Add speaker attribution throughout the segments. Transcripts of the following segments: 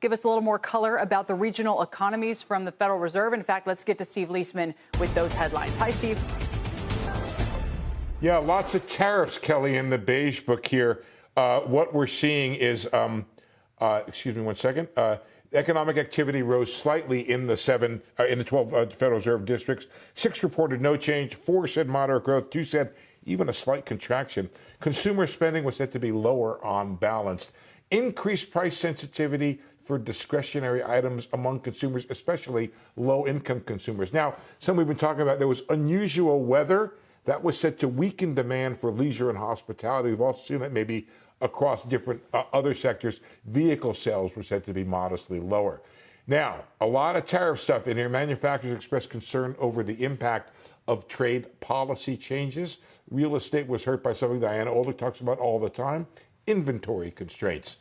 Speaker 1: give us a little more color about the regional economies from the Federal Reserve. In fact, let's get to Steve Leisman with those headlines. Hi, Steve.
Speaker 2: Yeah, lots of tariffs, Kelly, in the Beige Book here. What we're seeing is, excuse me one second, economic activity rose slightly in the 12 Federal Reserve districts. 6 reported no change, 4 said moderate growth, 2 said even a slight contraction. Consumer spending was said to be lower on balance. Increased price sensitivity for discretionary items among consumers, especially low-income consumers. Now, some we've been talking about, there was unusual weather that was said to weaken demand for leisure and hospitality. We've also seen that maybe across different other sectors. Vehicle sales were said to be modestly lower. Now, a lot of tariff stuff in here. Manufacturers expressed concern over the impact of trade policy changes. Real estate was hurt by something Diana Older talks about all the time, inventory constraints.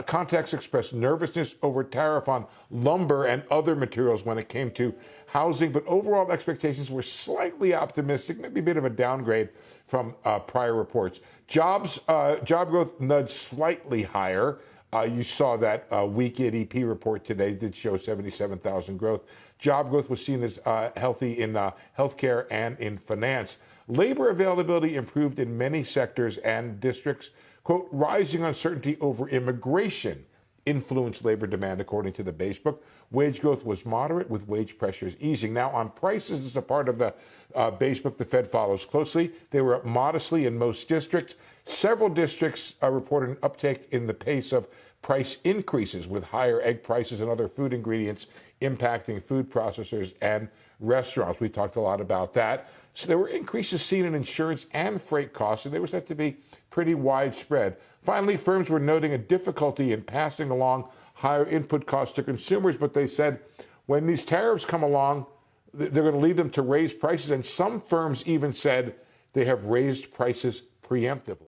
Speaker 2: Contacts expressed nervousness over tariff on lumber and other materials when it came to housing, but overall expectations were slightly optimistic, maybe a bit of a downgrade from prior reports. Job growth nudged slightly higher. You saw that weak ADP report today did show 77,000 growth. Job growth was seen as healthy in healthcare and in finance. Labor availability improved in many sectors and districts. Quote, rising uncertainty over immigration influenced labor demand, according to the Beige Book. Wage growth was moderate, with wage pressures easing. Now, on prices, as a part of the Beige Book, the Fed follows closely. They were up modestly in most districts. Several districts reported an uptick in the pace of price increases, with higher egg prices and other food ingredients impacting food processors and restaurants. We talked a lot about that. So there were increases seen in insurance and freight costs, and they were said to be pretty widespread. Finally, firms were noting a difficulty in passing along higher input costs to consumers, but they said when these tariffs come along, they're going to lead them to raise prices, and some firms even said they have raised prices preemptively.